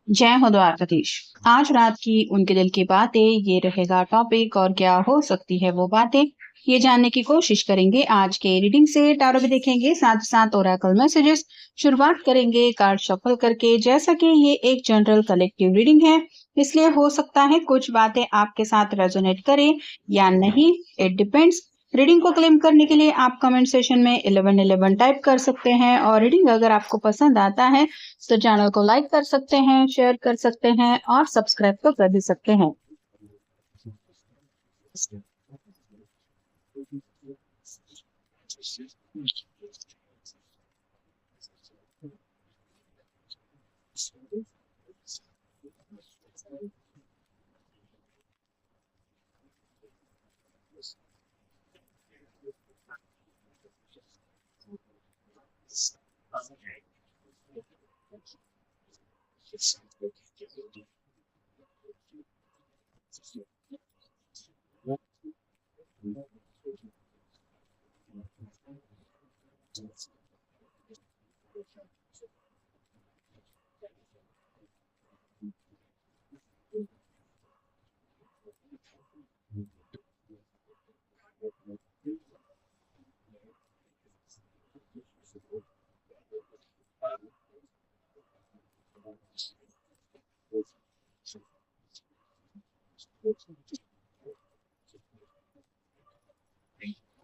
जय हो द्वारकाधीश। आज रात की उनके दिल की बातें, ये रहेगा टॉपिक। और क्या हो सकती है वो बातें, ये जानने की कोशिश करेंगे आज के रीडिंग से। टारो भी देखेंगे, साथ साथ ओरेकल मैसेजेस। शुरुआत करेंगे कार्ड शफल करके। जैसा कि ये एक जनरल कलेक्टिव रीडिंग है, इसलिए हो सकता है कुछ बातें आपके साथ रेजोनेट करें या नहीं, इट डिपेंड्स। रीडिंग को क्लेम करने के लिए आप कमेंट सेशन में 1111 टाइप कर सकते हैं। और रीडिंग अगर आपको पसंद आता है तो चैनल को लाइक कर सकते हैं, शेयर कर सकते हैं और सब्सक्राइब तो कर भी सकते हैं।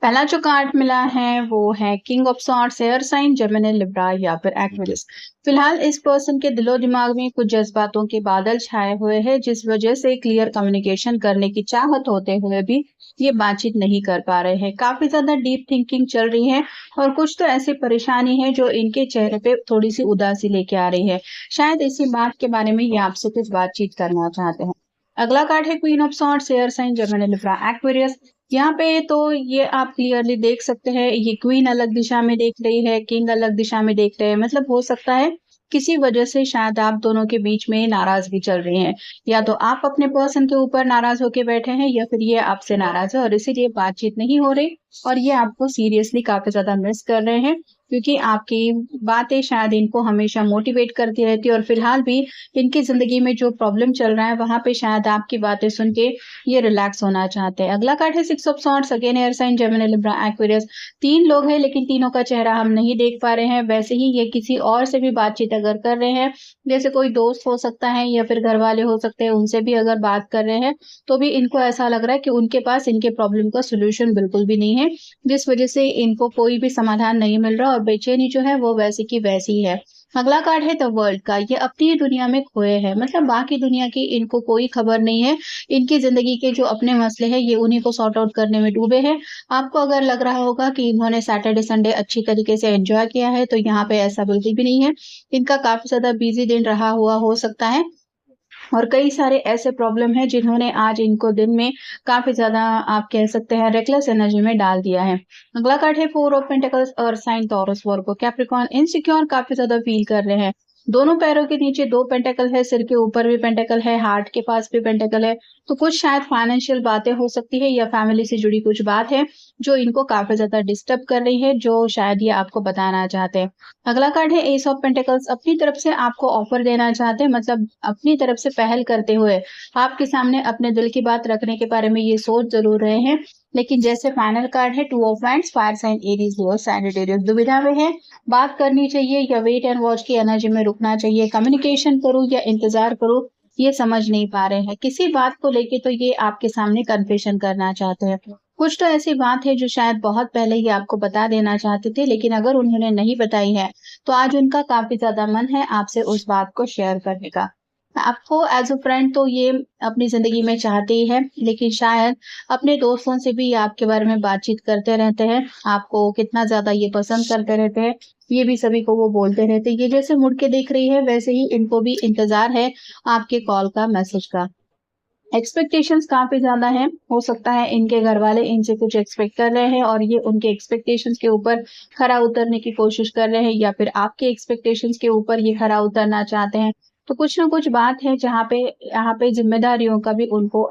पहला जो कार्ड मिला है वो है king of swords, air sign, Gemini, Libra या फिर एक्वेरियस। फिलहाल इस पर्सन के दिलो दिमाग में कुछ जज्बातों के बादल छाए हुए हैं, जिस वजह से क्लियर कम्युनिकेशन करने की चाहत होते हुए भी ये बातचीत नहीं कर पा रहे हैं। काफी ज्यादा डीप थिंकिंग चल रही है और कुछ तो ऐसी परेशानी है जो इनके चेहरे पे थोड़ी सी उदासी लेके आ रही है। शायद इसी बात के बारे में ये आपसे कुछ बातचीत करना चाहते हैं। अगला कार्ड है queen of swords, air sign, Gemini, Libra, Aquarius. यहाँ पे तो ये आप क्लियरली देख सकते हैं, ये क्वीन अलग दिशा में देख रही है, किंग अलग दिशा में देख रहे हैं। मतलब हो सकता है किसी वजह से शायद आप दोनों के बीच में नाराजगी चल रही है। या तो आप अपने पर्सन के ऊपर नाराज होके बैठे हैं या फिर ये आपसे नाराज है और इसीलिए बातचीत नहीं हो रही। और ये आपको सीरियसली काफी ज्यादा मिस कर रहे हैं, क्योंकि आपकी बातें शायद इनको हमेशा मोटिवेट करती रहती है। और फिलहाल भी इनकी जिंदगी में जो प्रॉब्लम चल रहा है वहां पे शायद आपकी बातें सुन के ये रिलैक्स होना चाहते हैं। अगला कार्ड है six of swords, again air sign, Gemini, Libra, Aquarius. तीन लोग हैं लेकिन तीनों का चेहरा हम नहीं देख पा रहे हैं। वैसे ही ये किसी और से भी बातचीत अगर कर रहे हैं, जैसे कोई दोस्त हो सकता है या फिर घर वाले हो सकते हैं, उनसे भी अगर बात कर रहे हैं तो भी इनको ऐसा लग रहा है कि उनके पास इनके प्रॉब्लम का सोल्यूशन बिल्कुल भी नहीं है, जिस वजह से इनको कोई भी समाधान नहीं मिल रहा और बेचैनी जो है वो वैसी की वैसी ही है। अगला कार्ड है द वर्ल्ड का। ये अपनी ही दुनिया में खोए हैं, मतलब बाकी दुनिया की इनको कोई खबर नहीं है। इनकी जिंदगी के जो अपने मसले हैं ये उन्हीं को सॉर्ट आउट करने में डूबे हैं। आपको अगर लग रहा होगा कि इन्होंने सैटरडे संडे अच्छी तरीके से एंजॉय किया है, तो यहाँ पे ऐसा बिल्कुल भी नहीं है। इनका काफी ज्यादा बिजी दिन रहा हुआ हो सकता है और कई सारे ऐसे प्रॉब्लम है जिन्होंने आज इनको दिन में काफी ज्यादा, आप कह सकते हैं, रेकलेस एनर्जी में डाल दिया है। अगला कार्ड है फोर ऑफ पेंटिकल्स और साइन टॉरस, वर्गो, कैप्रिकॉर्न। इनसिक्योर काफी ज्यादा फील कर रहे हैं। दोनों पैरों के नीचे दो पेंटेकल है, सिर के ऊपर भी पेंटेकल है, हार्ट के पास भी पेंटेकल है। तो कुछ शायद फाइनेंशियल बातें हो सकती है या फैमिली से जुड़ी कुछ बात है जो इनको काफी ज्यादा डिस्टर्ब कर रही है, जो शायद ये आपको बताना चाहते हैं। अगला कार्ड है एस ऑफ पेंटिकल्स। अपनी तरफ से आपको ऑफर देना चाहते हैं, मतलब अपनी तरफ से पहल करते हुए आपके सामने अपने दिल की बात रखने के बारे में ये सोच जरूर रहे हैं। लेकिन जैसे फाइनल कार्ड है two of wands, fire sign, Aries, Leo, Sagittarius, दुविधा में है। बात करनी चाहिए या वेट एंड वॉच की एनर्जी में रुकना चाहिए, कम्युनिकेशन करूं या इंतजार करूं, ये समझ नहीं पा रहे हैं। किसी बात को लेके तो ये आपके सामने कन्फेशन करना चाहते हैं। कुछ तो ऐसी बात है जो शायद बहुत पहले ही आपको बता देना चाहते थे, लेकिन अगर उन्होंने नहीं बताई है तो आज उनका काफी ज्यादा मन है आपसे उस बात को शेयर करने का। आपको एज अ फ्रेंड तो ये अपनी जिंदगी में चाहते ही है, लेकिन शायद अपने दोस्तों से भी ये आपके बारे में बातचीत करते रहते हैं। आपको कितना ज्यादा ये पसंद करते रहते हैं ये भी सभी को वो बोलते रहते हैं। ये जैसे मुड़ के देख रही है वैसे ही इनको भी इंतजार है आपके कॉल का, मैसेज का। एक्सपेक्टेशंस काफी ज्यादा है। हो सकता है इनके घर वाले इनसे कुछ एक्सपेक्ट कर रहे हैं और ये उनके एक्सपेक्टेशंस के ऊपर खरा उतरने की कोशिश कर रहे हैं, या फिर आपके एक्सपेक्टेशंस के ऊपर ये खरा उतरना चाहते हैं। तो कुछ ना कुछ बात है जहाँ पे यहाँ पे जिम्मेदारियों का भी उनको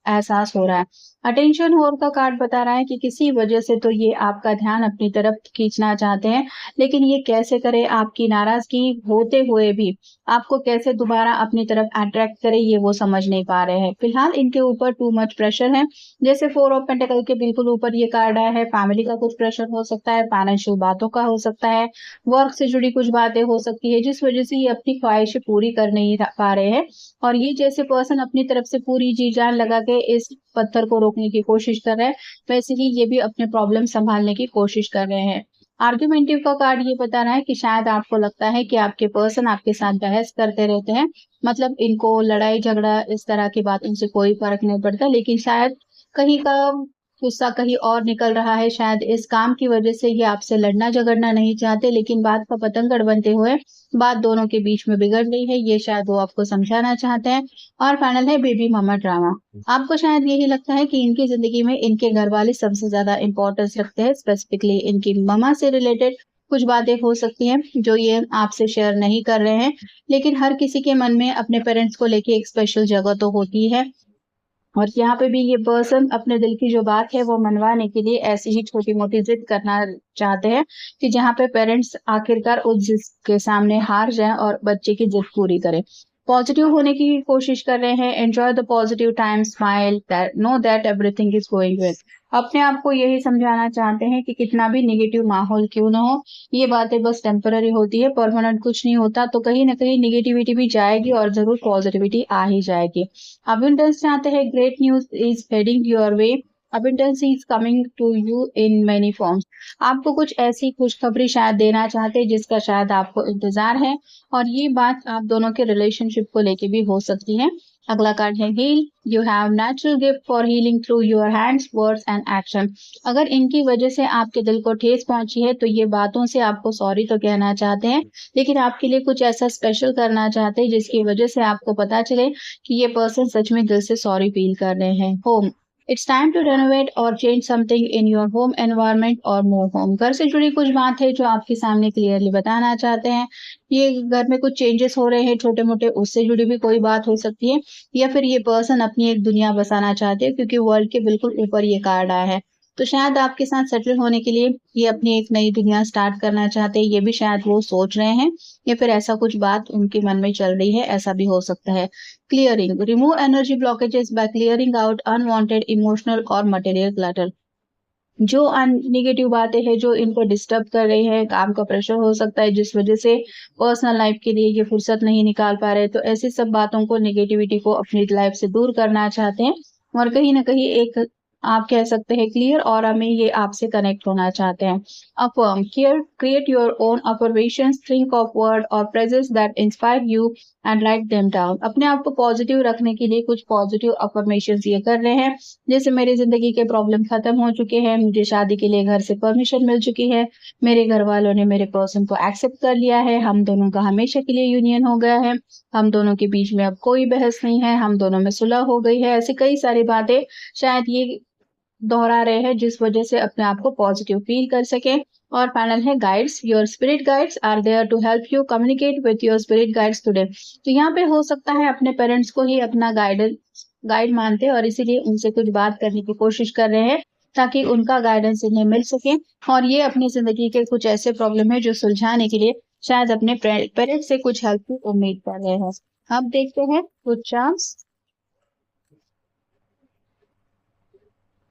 एहसास हो रहा है। अटेंशन होर का कार्ड बता रहा है कि किसी वजह से तो ये आपका ध्यान अपनी तरफ खींचना चाहते हैं, लेकिन ये कैसे करें, आपकी नाराजगी होते हुए भी आपको कैसे दोबारा अपनी तरफ अट्रैक्ट करें, ये वो समझ नहीं पा रहे हैं। फिलहाल इनके ऊपर टू मच प्रेशर है। जैसे 4 ऑफ पेंटिकल के बिल्कुल ऊपर ये कार्ड आया है, फैमिली का कुछ प्रेशर हो सकता है, फाइनेंशियल बातों का हो सकता है, वर्क से जुड़ी कुछ बातें हो सकती है, जिस वजह से ये अपनी ख्वाहिशें पूरी कर नहीं पा रहे हैं। और ये जैसे पर्सन अपनी तरफ से पूरी जी जान लगा के इस पत्थर को रोकने की कोशिश कर रहे हैं, वैसे ही ये भी अपने प्रॉब्लम संभालने की कोशिश कर रहे हैं। आर्ग्यूमेंटिव का कार्ड ये बता रहा है कि शायद आपको लगता है कि आपके पर्सन आपके साथ बहस करते रहते हैं, मतलब इनको लड़ाई झगड़ा इस तरह की बातों से कोई फर्क नहीं पड़ता, लेकिन शायद कहीं का गुस्सा कहीं और निकल रहा है। शायद इस काम की वजह से ये आपसे लड़ना झगड़ना नहीं चाहते, लेकिन बात का पतंगड़ बनते हुए बात दोनों के बीच में बिगड़ गई है, ये शायद वो आपको समझाना चाहते हैं। और फाइनल है बेबी मामा ड्रामा। आपको शायद यही लगता है कि इनकी जिंदगी में इनके घर वाले सबसे ज्यादा इंपॉर्टेंस रखते हैं, स्पेसिफिकली इनकी ममा से रिलेटेड कुछ बातें हो सकती हैं जो ये आपसे शेयर नहीं कर रहे हैं, लेकिन हर किसी के मन में अपने पेरेंट्स को लेके एक स्पेशल जगह तो होती है। और यहाँ पे भी ये पर्सन अपने दिल की जो बात है वो मनवाने के लिए ऐसी ही छोटी मोटी जिद करना चाहते हैं कि जहाँ पे पेरेंट्स आखिरकार उस जिद के सामने हार जाएं और बच्चे की जिद पूरी करें। पॉजिटिव होने की कोशिश कर रहे हैं, enjoy the positive time, smile, know that everything is going well. अपने आप को यही समझाना चाहते हैं कि कितना भी निगेटिव माहौल क्यों ना हो, ये बातें बस टेम्पररी होती है, परमानेंट कुछ नहीं होता। तो कहीं ना कहीं निगेटिविटी भी जाएगी और जरूर पॉजिटिविटी आ ही जाएगी। अबंडेंस चाहते हैं, great news is heading your way, abundance is coming to you in many forms. आपको कुछ ऐसी खुशखबरी शायद देना चाहते हैं जिसका शायद आपको इंतजार है, और ये बात आप दोनों के रिलेशनशिप को लेके भी हो सकती है। अगला कार्ड है heal, you have natural gift for healing through your hands, words and action. अगर इनकी वजह से आपके दिल को ठेस पहुंची है तो ये बातों से आपको सॉरी तो कहना चाहते हैं, लेकिन आपके लिए कुछ ऐसा स्पेशल करना चाहते हैं जिसकी वजह से आपको पता चले कि ये पर्सन सच में दिल से सॉरी फील कर रहे हैं। Home, it's time to renovate और change something in your home environment और मूव होम। घर से जुड़ी कुछ बात है जो आपके सामने क्लियरली बताना चाहते हैं। ये घर में कुछ चेंजेस हो रहे हैं छोटे मोटे, उससे जुड़ी भी कोई बात हो सकती है, या फिर ये पर्सन अपनी एक दुनिया बसाना चाहते हैं, क्योंकि वर्ल्ड के बिल्कुल ऊपर ये कार्ड आया है। तो शायद आपके साथ सेटल होने के लिए ये अपनी एक नई दुनिया स्टार्ट करना चाहते हैं, ये भी शायद वो सोच रहे हैं, या फिर ऐसा कुछ बात उनके मन में चल रही है, ऐसा भी हो सकता है। Clearing, remove energy blockages by clearing out unwanted emotional और मटेरियल क्लटर। जो नेगेटिव बातें हैं जो इनको डिस्टर्ब कर रही है, काम का प्रेशर हो सकता है जिस वजह से पर्सनल लाइफ के लिए ये फुर्सत नहीं निकाल पा रहे, तो ऐसी सब बातों को, नेगेटिविटी को अपनी लाइफ से दूर करना चाहते हैं, और कहीं ना कहीं एक आप कह सकते हैं क्लियर ऑरा में ये आपसे कनेक्ट होना चाहते हैं। Affirm, care, create your own affirmations, think of word और phrases that inspire you and write them down. अपने आप को पॉजिटिव रखने के लिए कुछ पॉजिटिव अफर्मेशंस ये कर रहे हैं, जैसे मेरी जिंदगी के प्रॉब्लम खत्म हो चुके हैं, मुझे शादी के लिए घर से परमिशन मिल चुकी है, मेरे घर वालों ने मेरे पर्सन को एक्सेप्ट कर लिया है, हम दोनों का हमेशा के लिए यूनियन हो गया है, हम दोनों के बीच में अब कोई बहस नहीं है, हम दोनों में सुलह हो गई है। ऐसी कई सारी बातें शायद ये दोहरा रहे हैं जिस वजह से अपने आप को पॉजिटिव फील कर सके। और फाइनल है guides, your spirit guides are there to help you communicate with your spirit guides today. तो यहाँ पे हो सकता है अपने पेरेंट्स को ही अपना गाइड मानते हैं और इसीलिए उनसे कुछ बात करने की कोशिश कर रहे हैं ताकि उनका गाइडेंस इन्हें मिल सके, और ये अपनी जिंदगी के कुछ ऐसे प्रॉब्लम है जो सुलझाने के लिए शायद अपने पेरेंट्स से कुछ हेल्प की उम्मीद कर रहे हैं। अब देखते हैं कुछ चांस।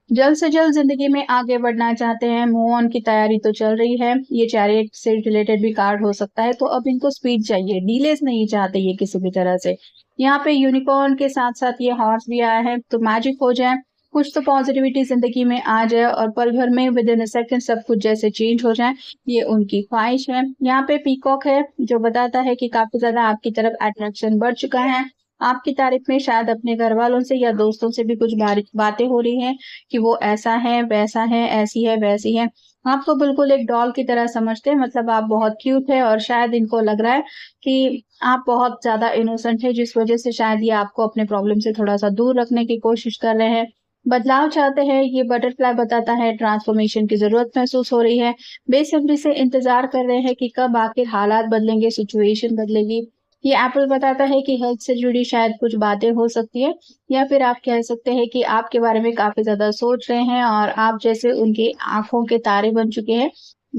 जल्द से जल्द जिंदगी में आगे बढ़ना चाहते हैं, मूव ऑन की तैयारी तो चल रही है, ये चैरियट से रिलेटेड भी कार्ड हो सकता है, तो अब इनको स्पीड चाहिए, डीलेस नहीं चाहते ये किसी भी तरह से। यहाँ पे यूनिकॉर्न के साथ साथ ये हॉर्स भी आया है, तो मैजिक हो जाए, कुछ तो पॉजिटिविटी जिंदगी में आ जाए और पल भर में विद इन अ सेकंड सब कुछ जैसे चेंज हो जाए, ये उनकी ख्वाहिश है। यहाँ पे पीकॉक है जो बताता है कि काफी ज्यादा आपकी तरफ अट्रैक्शन बढ़ चुका है, आपकी तारीफ में शायद अपने घर वालों से या दोस्तों से भी कुछ बातें हो रही हैं कि वो ऐसा है, वैसा है, ऐसी है, वैसी है। आपको बिल्कुल एक डॉल की तरह समझते हैं, मतलब आप बहुत क्यूट है, और शायद इनको लग रहा है कि आप बहुत ज्यादा इनोसेंट है, जिस वजह से शायद ये आपको अपने प्रॉब्लम से थोड़ा सा दूर रखने की कोशिश कर रहे हैं। बदलाव चाहते हैं, ये बटरफ्लाई बताता है ट्रांसफॉर्मेशन की जरूरत महसूस हो रही है, बेसब्री से इंतजार कर रहे हैं कि कब आखिर हालात बदलेंगे, सिचुएशन बदलेगी, ये एप्पल बताता है कि हेल्थ से जुड़ी शायद कुछ बातें हो सकती है, या फिर आप कह सकते हैं कि आपके बारे में काफ़ी ज़्यादा सोच रहे हैं और आप जैसे उनकी आँखों के तारे बन चुके हैं।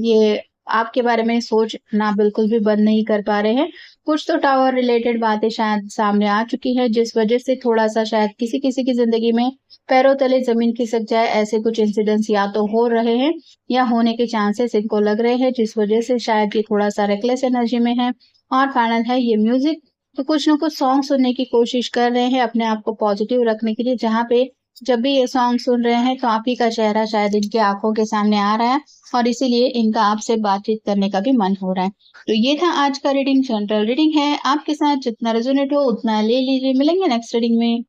ये आपके बारे में सोचना बिल्कुल भी बंद नहीं कर पा रहे हैं। कुछ तो टावर रिलेटेड बातें शायद सामने आ चुकी हैं, जिस वज़ह से थोड़ा-सा शायद किसी-किसी की ज़िंदगी में पैरों तले ज़मीन खिसक जाए, ऐसे कुछ इंसिडेंट्स या तो हो रहे हैं या होने के चांसेस इनको लग रहे हैं, जिस वज़ह से शायद ये थोड़ा-सा रेकलेस एनर्जी में है। और फाइनल है ये म्यूज़िक, तो कुछ न कुछ सॉन्ग सुनने की कोशिश कर रहे हैं अपने आप को पॉज़िटिव रखने के लिए, जहाँ पे जब भी ये सॉन्ग सुन रहे हैं तो आप ही का चेहरा शायद इनकी आँखों के सामने आ रहा है और इसीलिए इनका आपसे बातचीत करने का भी मन हो रहा है। तो ये था आज का रीडिंग, जनरल रीडिंग है, आपके साथ जितना रेज़ोनेट हो उतना ले लीजिए। मिलेंगे नेक्स्ट रीडिंग में।